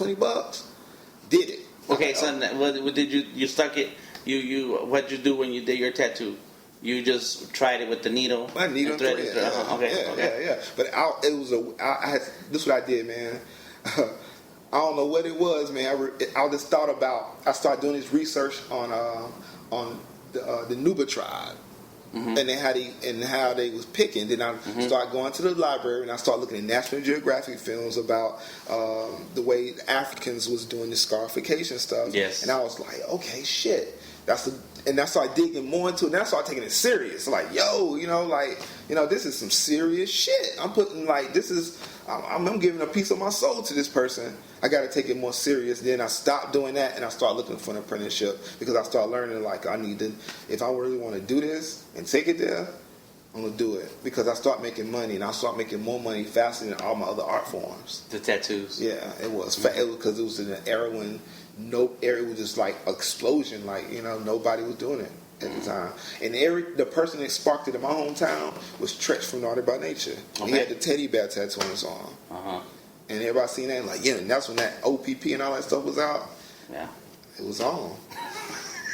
$20. Did it. Okay, so what did you stuck it? What'd you do when you did your tattoo? You just tried it with the needle. My needle and thread. Yeah. But this is what I did, man. I don't know what it was, man. I just thought about. I started doing this research on the Nuba tribe. Mm-hmm. And how they was picking. Then I started going to the library and I started looking at National Geographic films about the way the Africans was doing the scarification stuff. Yes. And I was like, okay, shit. And I started digging more into it. And I started taking it serious. Like, this is some serious shit. I'm putting I'm giving a piece of my soul to this person. I got to take it more serious. Then I stopped doing that and I started looking for an apprenticeship because I started learning I need to, if I really want to do this and take it there, I'm going to do it. Because I start making money and I start making more money faster than all my other art forms. The tattoos. Yeah, it was. Because it was in an era when no area was just explosion. Nobody was doing it at the time. And the person that sparked it in my hometown was Tretch from Naughty by Nature. Okay. He had the teddy bear tattoo on his arm. Uh-huh. And everybody seen that and that's when that OPP and all that stuff was out. Yeah. It was on.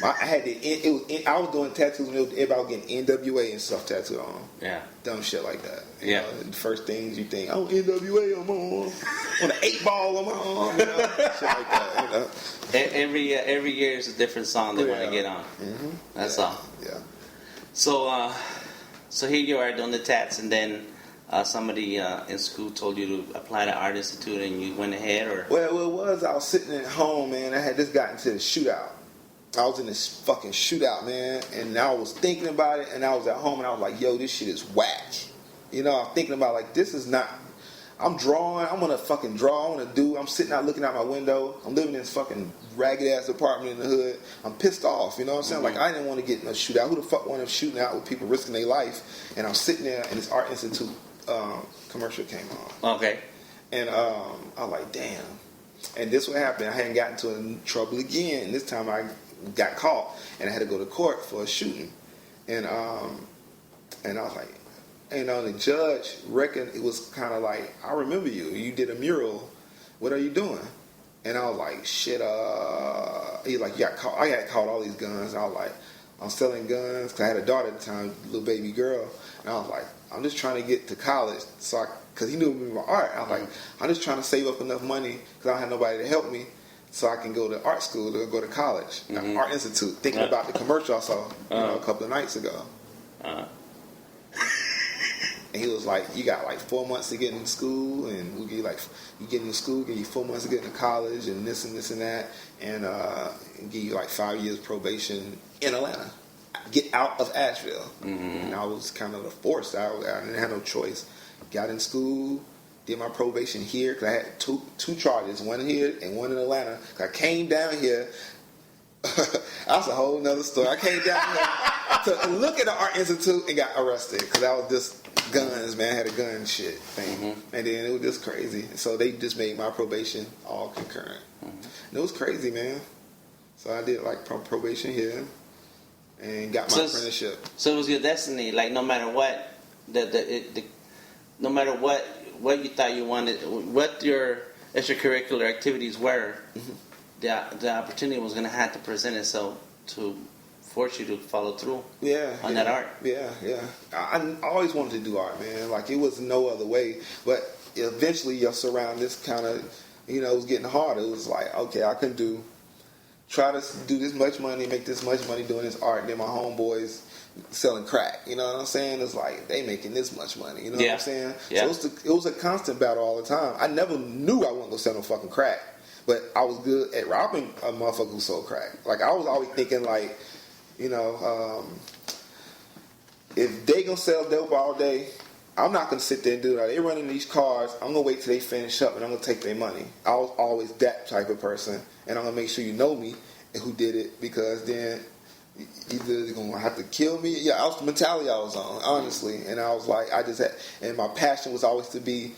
I was doing tattoos when everybody was getting NWA and stuff tattooed on. Yeah. Dumb shit like that. You know, the first things you think, NWA on my arm. On the 8-ball on my arm. Shit like that. Every year is a different song they want to get on. Mm-hmm. That's all. Yeah. So here you are doing the tats, and then somebody in school told you to apply to Art Institute, and you went ahead, or? Well, it was. I was sitting at home, man. I had just gotten into the shootout. I was in this fucking shootout, man, and I was thinking about it, and I was at home, and I was like, yo, this shit is whack. I'm thinking about, this is not... I'm drawing. I'm gonna fucking draw. I'm sitting out looking out my window. I'm living in this fucking ragged ass apartment in the hood. I'm pissed off. You know what I'm saying? Mm-hmm. I didn't want to get in a shootout. Who the fuck wanted shooting out with people risking their life? And I'm sitting there, and this Art Institute commercial came on. Okay. And I was like, damn. And this what happened. I hadn't gotten into trouble again. And this time I got caught, and I had to go to court for a shooting. And I was like. The judge reckoned it was kind of I remember you. You did a mural. What are you doing? And I was like, shit. He's like, yeah, I got caught all these guns. And I was like, I'm selling guns because I had a daughter at the time, little baby girl. And I was like, I'm just trying to get to college. Because he knew me my art. I was like, I'm just trying to save up enough money because I don't have nobody to help me so I can go to art school to go to college, Art Institute. Thinking about the commercial I saw a couple of nights ago. And he was like, you got 4 months to get into school, and we'll give you you get into school, give you 4 months to get into college, and this and that, and give you 5 years probation in Atlanta. Get out of Asheville. Mm-hmm. And I was kind of forced. I didn't have no choice. Got in school, did my probation here, because I had two charges, one here and one in Atlanta. I came down here. That's a whole nother story. I came down here to look at the Art Institute and got arrested because I was just guns, man. I had a gun shit thing. Mm-hmm. And then it was just crazy. So they just made my probation all concurrent. Mm-hmm. And it was crazy, man. So I did probation here and got my apprenticeship. So it was your destiny. No matter what, no matter what you thought you wanted, what your extracurricular activities were, mm-hmm. the opportunity was going to have to present itself to force you to follow through on that art. Yeah. I always wanted to do art, man. It was no other way. But eventually you're surrounded this kind of, it was getting harder. It was okay, I can try to do this much money, make this much money doing this art. And then my homeboys selling crack. You know what I'm saying? It's they making this much money. You know what I'm saying? Yeah. So it was a constant battle all the time. I never knew I wasn't going to sell no fucking crack. But I was good at robbing a motherfucker who sold crack. I was always thinking if they gonna sell dope all day, I'm not gonna sit there and do that. They running these cars. I'm gonna wait till they finish up and I'm gonna take their money. I was always that type of person, and I'm gonna make sure you know me and who did it, because then either they're gonna have to kill me. Yeah, that was the mentality I was on, honestly. And I was and my passion was always to be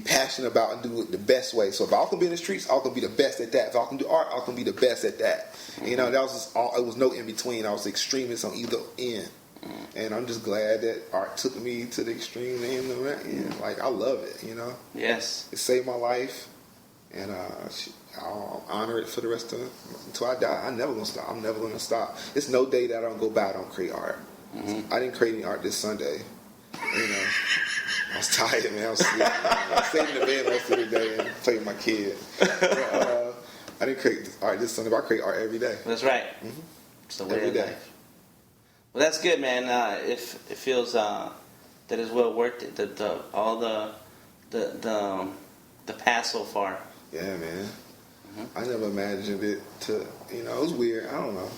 passionate about and do it the best way. So if I can be in the streets, I can be the best at that. If I can do art, I can be the best at that. Mm-hmm. That was just all. It was no in between. I was extremist on either end. Mm-hmm. And I'm just glad that art took me to the extreme end of that end. I love it. Yes, it saved my life, and honor it for the rest of it until I die. I'm never gonna stop. I'm never gonna stop. It's no day that I don't go by. I don't create art. I didn't create any art this Sunday. You know, I was tired, man. I was sleeping. I stayed in the bed most of the day and played with my kid. But, I didn't create art this Sunday, but I create art every day. That's right. It's the way of life. Well, that's good, man. It feels that it's well worth it. All the past so far. Yeah, man. I never imagined it to. You know, it was weird. I don't know.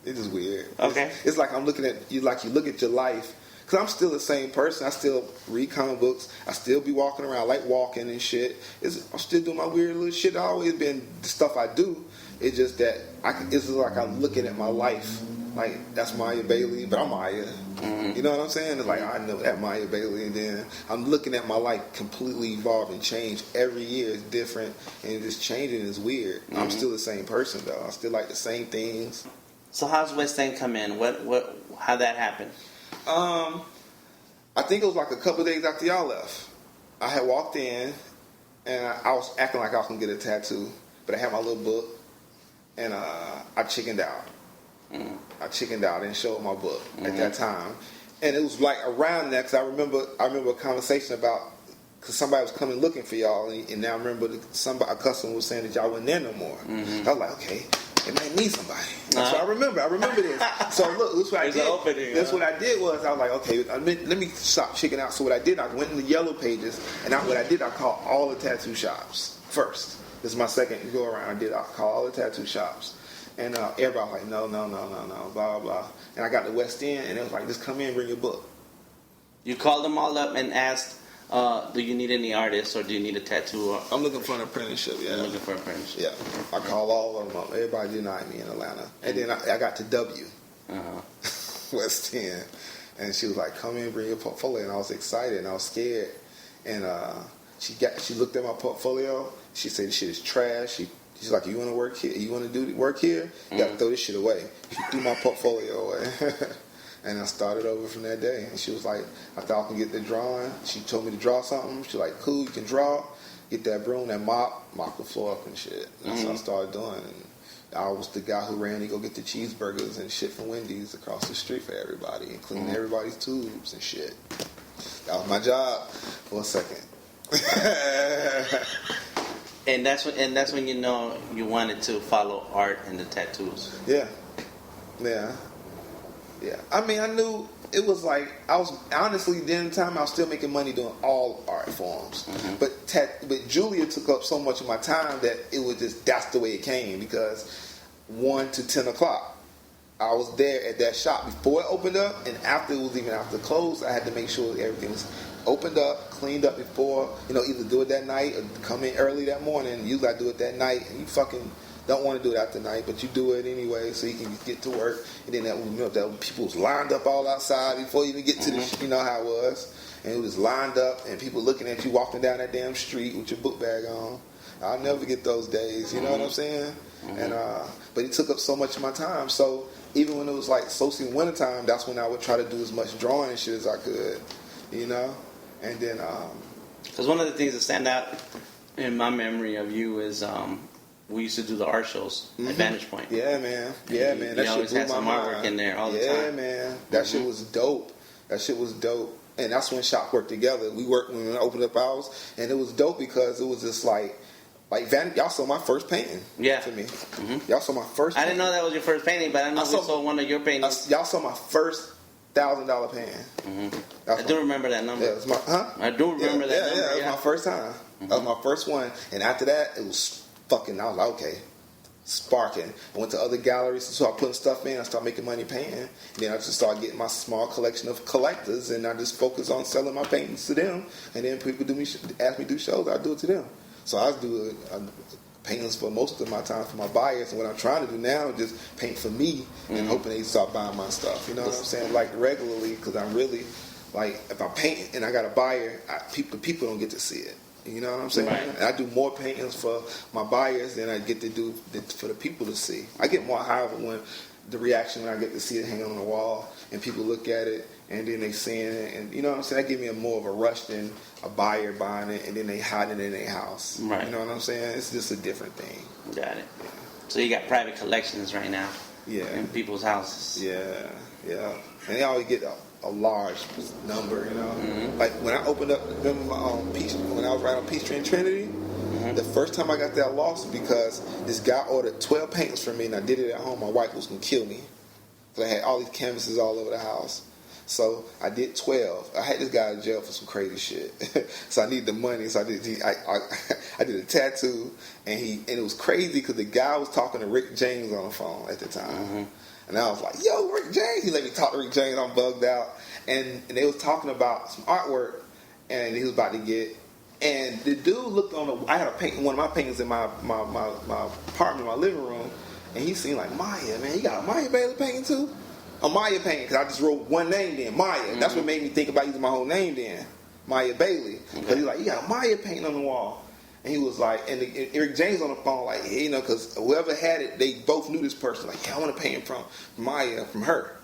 It's just weird. Okay. It's like I'm looking at you. Like you look at your life. Because I'm still the same person. I still read comic books. I still be walking around, like walking and shit. I'm still doing my weird little shit. I've always been the stuff I do. It's just that it's like I'm looking at my life. Like, that's Miya Bailey, but I'm Miya. You know what I'm saying? It's like, I know that Miya Bailey. And then I'm looking at my life completely evolve and change. Every year is different. And it's changing. It's weird. I'm still the same person, though. I still like the same things. So how's West End come in? How that happen? I think it was like a couple of days after y'all left. I had walked in, and I was acting like I was going to get a tattoo, but I had my little book, and I chickened out. I chickened out and showed my book at that time. And it was like around that, because I remember a conversation about, because somebody was coming looking for y'all, and now I remember a customer was saying that y'all wasn't there no more. I was like, okay. It might need somebody. So I remember this. So look, this is what I did. That's what I did was I was like, okay, let me stop checking out. So what I did, I went in the yellow pages, and what I did, I called all the tattoo shops first. This is my second go around. I called all the tattoo shops, and everybody was like, no, blah blah blah. And I got to West End, and it was like, just come in, bring your book. You called them all up and asked, do you need any artists or do you need a tattoo? I'm looking for an apprenticeship, yeah. I'm looking for an apprenticeship. Yeah. I called all of them up. Everybody denied me in Atlanta. And then I got to W. West End. And she was like, come in, bring your portfolio. And I was excited and I was scared. And she looked at my portfolio. She said, this shit is trash. She's like, you want to work here? You want to do work here? You got to throw this shit away. She threw my portfolio away. And I started over from that day. And she was like, I thought I could get the drawing. She told me to draw something. She was like, cool, you can draw. Get that broom, that mop the floor up and shit. And that's what I started doing. And I was the guy who ran to go get the cheeseburgers and shit from Wendy's across the street for everybody and clean everybody's tubes and shit. That was my job for a second. And that's when you know you wanted to follow art and the tattoos. Yeah. I mean, I knew it was like, I was honestly, then the time I was still making money doing all art forms. But Julia took up so much of my time that it was just, that's the way it came, because 1 to 10 o'clock, I was there at that shop before it opened up, and after it was even after closed, I had to make sure everything was opened up, cleaned up before, either do it that night or come in early that morning. Usually I do it that night, and you fucking don't want to do it after night, but you do it anyway so you can get to work. And then that people was lined up all outside before you even get to the, you know how it was. And it was lined up and people looking at you walking down that damn street with your book bag on. I'll never get those days, you know what I'm saying? And but it took up so much of my time. So even when it was like social wintertime, that's when I would try to do as much drawing and shit as I could, And then because one of the things that stand out in my memory of you is we used to do the art shows at Vantage Point. Yeah, man. Yeah, man. That shit blew my mind. You always had some artwork in there all the time. Yeah, man. That shit was dope. And that's when Shop worked together. We worked when we opened up ours, and it was dope because it was just like y'all saw my first painting. Yeah. For me. Y'all saw my first. I didn't know that was your first painting, but I know we saw one of your paintings. Y'all saw my first $1,000 painting. I do remember that number. Yeah, it was I do remember that number. Yeah, it was my first time. That was my first one, and after that, it was fucking. I was like, okay, sparking. I went to other galleries, so I was putting stuff in. I started making money painting. And then I just started getting my small collection of collectors, and I just focused on selling my paintings to them. And then people ask me to do shows, I do it to them. So I do paintings for most of my time for my buyers, and what I'm trying to do now is just paint for me and hoping they start buying my stuff. You know what I'm saying? Like regularly, because I'm really like, if I paint and I got a buyer, people don't get to see it. You know what I'm saying? Right. And I do more paintings for my buyers than I get to do for the people to see. I get more high when the reaction when I get to see it hanging on the wall and people look at it and then they seeing it, and you know what I'm saying, that give me more of a rush than a buyer buying it and then they hiding it in their house. Right. You know what I'm saying? It's just a different thing. Got it. Yeah. So you got private collections right now. Yeah. In people's houses. Yeah, yeah. And they always get a large number, you know. Mm-hmm. Like when I opened up, remember my when I was right on Peachtree and Trinity, Mm-hmm. the first time I got that loss because this guy ordered 12 paintings from me and I did it at home. My wife was going to kill me. So I had all these canvases all over the house. So I did 12. I had this guy in jail for some crazy shit. So I needed the money. So I did a tattoo, and it was crazy because the guy was talking to Rick James on the phone at the time. Mm-hmm. And I was like, yo, Rick James. He let me talk to Rick James. I'm bugged out. And they was talking about some artwork, and he was about to get. And the dude looked on the. I had one of my paintings in my apartment, my living room, and he seen like, Maya, man, you got a Miya Bailey painting too? A Maya painting, because I just wrote one name then, Maya. Mm-hmm. That's what made me think about using my whole name then, Miya Bailey. Because he's like, you got a Maya painting on the wall. And he was like, and Eric James on the phone, like, you know, because whoever had it, they both knew this person. Like, yeah, I want to paint from Maya, from her,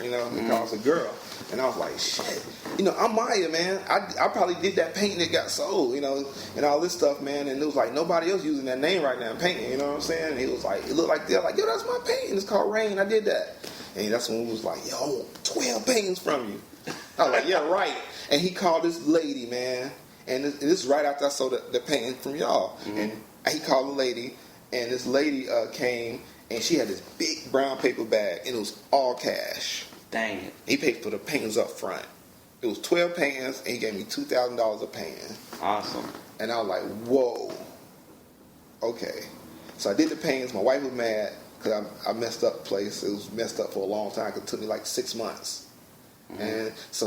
you know, because it's a girl. And I was like, shit, you know, I'm Maya, man. I probably did that painting that got sold, you know, and all this stuff, man. And it was like, nobody else using that name right now in painting, you know what I'm saying? And he was like, it looked like, they're like, yo, that's my painting. It's called Rain. I did that. And that's when he was like, yo, I want 12 paintings from you. I was like, yeah, right. And he called this lady, man. And this is right after I sold the painting from y'all. Mm-hmm. And he called the lady, and this lady came, and she had this big brown paper bag, and it was all cash. Dang it. He paid for the paintings up front. It was 12 paintings, and he gave me $2,000 a painting. Awesome. And I was like, whoa. Okay. So I did the paintings. My wife was mad because I messed up the place. It was messed up for a long time because it took me like 6 months. Mm-hmm. And so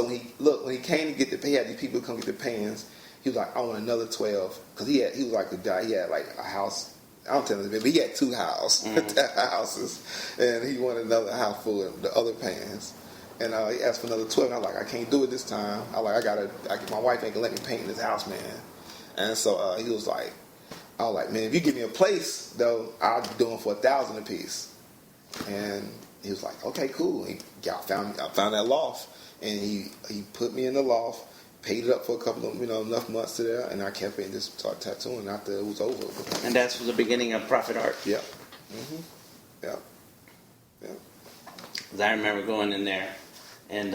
when he came to get he had these people come get the paintings. He was like, I want another 12 because he was like the guy. He had like a house. I don't tell him, but he had 2 houses, and he wanted another house full of the other paintings. And he asked for another 12. And I was like, I can't do it this time. I was like, my wife ain't gonna let me paint in this house, man. And so he was like, I was like, man, if you give me a place though, I'll do them for $1,000 a piece. And he was like, okay, cool. I found that loft, and he put me in the loft, paid it up for a couple of, enough months to there, and I kept it and just started tattooing after it was over. And that's the beginning of Prophet Art. Yeah. Mm-hmm. Yeah. Yeah. 'Cause I remember going in there and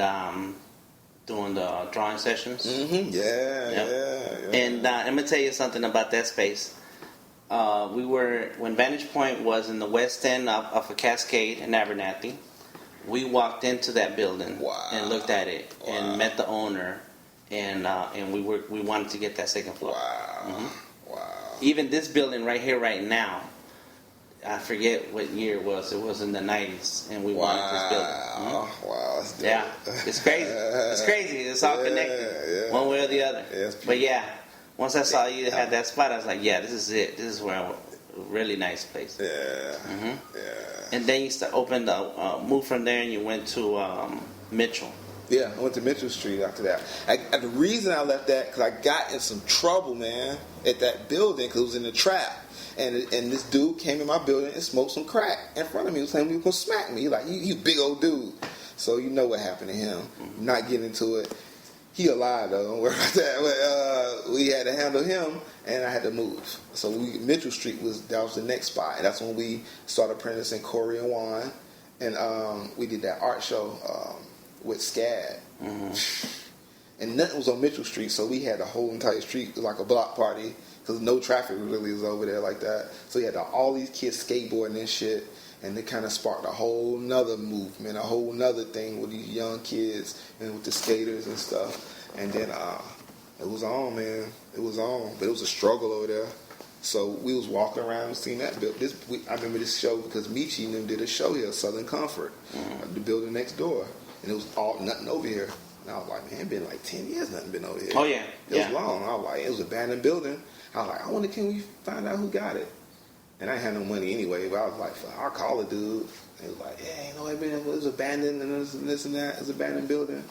doing the drawing sessions. Mm-hmm. Yeah. And I'm gonna tell you something about that space. When Vantage Point was in the west end of a Cascade in Abernathy, we walked into that building and looked at it and met the owner, and we wanted to get that second floor. Wow. Mm-hmm. Wow. Even this building right here, right now, I forget what year it was. It was in the 90s, and we wanted this building. Mm-hmm. Wow. Yeah, it's crazy. It's crazy. It's all connected, one way or the other. But yeah. Once I saw you had that spot, I was like, yeah, this is it. This is where I want. Really nice place. Yeah. Mm-hmm. Yeah. And then you moved from there and you went to Mitchell. Yeah, I went to Mitchell Street after that. The reason I left that, because I got in some trouble, man, at that building, because it was in the trap. And this dude came in my building and smoked some crack in front of me. He was saying he was going to smack me. He like, you big old dude. So you know what happened to him. Mm-hmm. Not getting into it. He alive though, don't worry about that. But, we had to handle him, and I had to move. So Mitchell Street was the next spot. And that's when we started apprenticing Corey and Juan, and we did that art show with SCAD. Mm-hmm. And nothing was on Mitchell Street, so we had the whole entire street like a block party because no traffic really was over there like that. So we had all these kids skateboarding and shit. And it kind of sparked a whole nother movement, a whole nother thing with these young kids and with the skaters and stuff. And then it was on, man. It was on. But it was a struggle over there. So we was walking around and seeing that building. I remember this show because Michi and them did a show here, Southern Comfort, the building next door. And it was nothing over here. And I was like, man, it's been like 10 years nothing been over here. Oh, yeah. It was long. I was like, it was an abandoned building. I was like, I wonder, can we find out who got it? And I had no money anyway, but I was like, I'll call a dude. And he was like, yeah, ain't no way, it was abandoned and this and that. It's an abandoned building.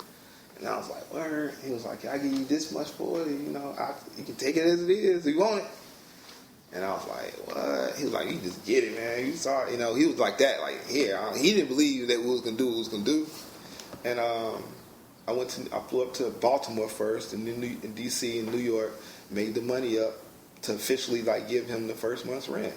And I was like, word. He was like, I give you this much for it. You can take it as it is if you want it. And I was like, what? He was like, you just get it, man. You saw it. You know, he was like that. Like, here. He didn't believe that we was going to do what we was going to do. And I flew up to Baltimore first, and then in D.C. and New York, made the money up to officially, like, give him the first month's rent.